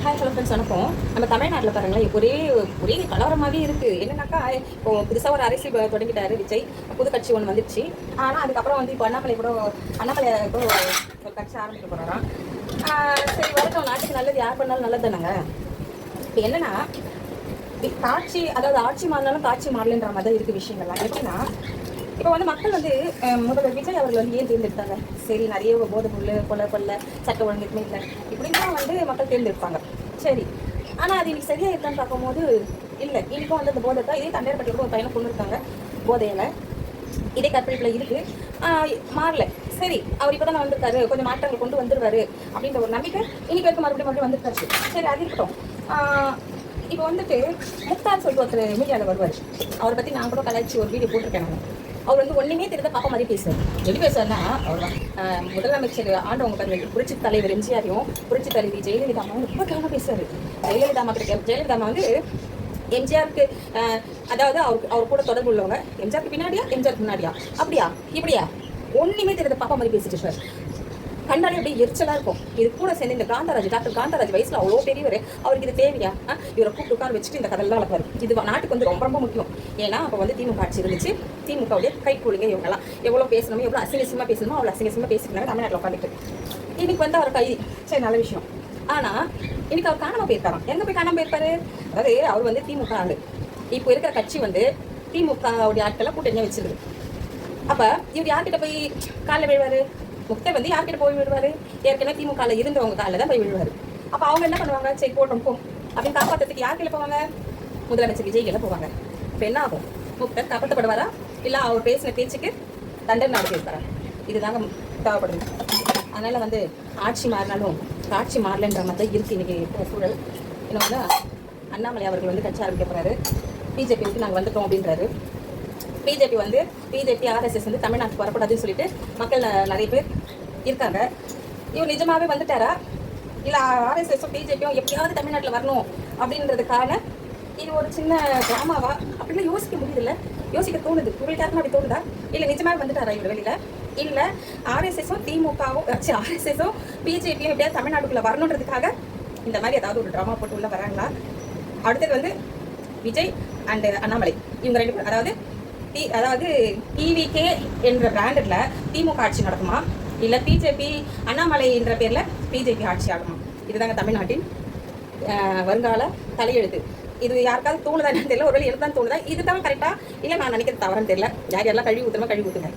Hi hello friends வணக்கம். நம்ம தமிழ்நாட்டில் பாருங்களேன் ஒரே ஒரே கலவரமாகவே இருக்குது. என்னன்னாக்கா இப்போ புதுசாக ஒரு அரசியல் தொடங்கிட்டாரு விஜய். புது கட்சி ஒன்று வந்துடுச்சு. ஆனால் அதுக்கப்புறம் வந்து இப்போ அண்ணாமலை கூட ஒரு கட்சி ஆரம்பிக்க போகிறாராம். சரி வரட்டும், நாட்டுக்கு நல்லது யார் பண்ணாலும் நல்லது தானேங்க. இப்போ என்னன்னா காட்சி, அதாவது ஆட்சி மாறினாலும் காட்சி மாறலன்ற மாதிரி தான் இருக்குது விஷயங்கள்லாம். எப்படின்னா இப்போ வந்து மக்கள் வந்து முதல்வர் விஜய் அவர்கள் வந்து ஏன் தேர்ந்தெடுத்தாங்க? சரி, நிறைய போதை பொருள் கொள்ள சட்ட ஒழுங்குமே இல்லை இப்படின்னு தான் வந்து மக்கள் தேர்ந்தெடுப்பாங்க. சரி, ஆனால் அது இன்னைக்கு சரியாக இருக்கான்னு பார்க்கும்போது இல்லை. இன்னைக்கும் வந்து அந்த போதை தான் இதே தண்டையப்பட்டியில் ஒரு பையனை கொண்டு இருக்காங்க போதையில். இதே கற்பழிப்பில் இருக்குது, மாறல. சரி, அவர் இப்போ தானே வந்திருக்காரு, கொஞ்சம் மாற்றங்கள் கொண்டு வந்துடுவாரு அப்படின்ற ஒரு நம்பிக்கை இன்னைக்கு வரைக்கும் மறுபடியும் வந்துருக்காரு. சரி, அது இருக்கட்டும். இப்போ வந்துட்டு முக்தான்னு சொல்லிட்டு ஒருத்தர் மீடியாவில் வருவார். அவரை பற்றி நான் கூட கலாய்ச்சி ஒரு வீடியோ போட்டிருக்கேன். அவர் வந்து ஒன்றுமே தெரிந்த பாப்பா மாதிரி பேசுவார். எப்படி பேசுவார்னா, அவர் முதலமைச்சர் ஆண்டவங்க பாருங்க, புரட்சி தலைவர் எம்ஜிஆரையும் புரட்சி தலைவி ஜெயலலிதாமாவும் ரொம்ப கவனம் பேசுவார். ஜெயலலிதாமா வந்து எம்ஜிஆருக்கு, அதாவது அவர் கூட தொடர்பு உள்ளவங்க எம்ஜிஆருக்கு பின்னாடியா எம்ஜிஆருக்கு முன்னாடியா அப்படியா இப்படியா ஒன்றுமே தெரியாத பாப்பா மாதிரி பேசிட்டு சார். கண்டாலே அப்படியே எரிச்சலாக இருக்கும். இது கூட சேர்ந்து இந்த டாக்டர் காந்தராஜ் வயசில் அவ்வளோ பெரியவர், அவருக்கு இது தேவையா? இவரை கூப்பிட்டு உட்கார வச்சுட்டு இந்த கதையெல்லாம் வளர்ப்பாரு. இது நாட்டுக்கு வந்து ரொம்ப ரொம்ப முக்கியம். ஏன்னா அப்போ வந்து திமுக ஆட்சி இருந்துச்சு. திமுகவுடைய கைக்கூலிங்க இவங்கெல்லாம் எவ்வளோ பேசணுமோ, எவ்வளோ அசிங்கசியமாக பேசணுமோ அவ்வளோ அசிங்கசியமாக பேசிக்கிறாங்க தமிழ்நாட்டில் உட்காந்துட்டு. இன்னைக்கு வந்து அவர் கை சரி, நல்ல விஷயம். ஆனால் இன்னைக்கு அவர் காணாமல் போயிருக்காராம். எங்கே போய் காணாமல் போயிருப்பாரு? அதாவது அவர் வந்து திமுக ஆளு. இப்போ இருக்கிற கட்சி வந்து திமுகவுடைய ஆட்கள்லாம் கூட்டணியாக வச்சிருக்கு. அப்போ இவர் யார்கிட்ட போய் காலில் விழுவார்? முக்தை வந்து யார்கிட்ட போய் விழுவார்? ஏற்கனவே திமுகவில் இருந்தவங்க காலில் தான் போய் விழுவார். அப்போ அவங்க என்ன பண்ணுவாங்க? சரி போட்டோம் போ அப்படின்னு காப்பாற்றுறதுக்கு யார் கீழே போவாங்க? முதலமைச்சர் விஜய் கீழே போவாங்க. இப்போ என்ன ஆகும்? முக்தை காப்பாற்றப்படுவாரா, இல்லை அவர் பேசின பேச்சுக்கு தண்டனை நடத்திருப்பாரா? இதுதாங்க தேவைப்படுது. அதனால் வந்து ஆட்சி மாறினாலும் காட்சி மாறலன்ற மாதிரி தான் இருக்குது இன்றைக்கி சூழல். இன்னும் வந்து அண்ணாமலை அவர்கள் வந்து கட்சி ஆரம்பிக்க போகிறாரு. பிஜேபி வந்து நாங்கள் வந்துட்டோம் அப்படின்றாரு. பிஜேபி ஆர்எஸ்எஸ் வந்து தமிழ்நாட்டுக்கு வரக்கூடாதுன்னு சொல்லிட்டு மக்கள் நிறைய பேர் இருக்காங்க. இவர் நிஜமாகவே வந்துட்டாரா, இல்லை ஆர்எஸ்எஸும் பிஜேபியும் எப்படியாவது தமிழ்நாட்டில் வரணும் அப்படின்றதுக்கான இது ஒரு சின்ன ட்ராமாவா அப்படின்னு யோசிக்க முடியுதுல்ல? யோசிக்க தோணுது. உங்களுக்கு யாருக்கும் அப்படி தோணுதா? இல்லை நிஜமாகவே வந்துட்டாரா இவர் வெளியில்? இல்லை ஆர்எஸ்எஸும் பிஜேபியும் எப்படியாவது தமிழ்நாட்டுக்குள்ளே வரணுன்றதுக்காக இந்த மாதிரி ஏதாவது ஒரு ட்ராமா போட்டு உள்ள வராங்களா? அடுத்தது வந்து விஜய் அண்ட் அண்ணாமலை இவங்க ரெண்டு பேர், அதாவது டிவிகே என்ற பிராண்டில் திமுக ஆட்சி நடக்குமா, இல்லை பிஜேபி அண்ணாமலை என்ற பேரில் பிஜேபி ஆட்சி ஆகுமா? இதுதாங்க தமிழ்நாட்டின் வருங்கால தலையெழுத்து. இது யாருக்காவது தோணுதான்னு தெரியல, ஒருவேளை எனக்கு தான் தோணுதா, இதுதான் கரெக்டாக இல்லை நான் நினைக்கிறது தவறுன்னு தெரியல. யார் யாரெல்லாம் கழுவி ஊற்றுமா கழுவி ஊற்றுங்க.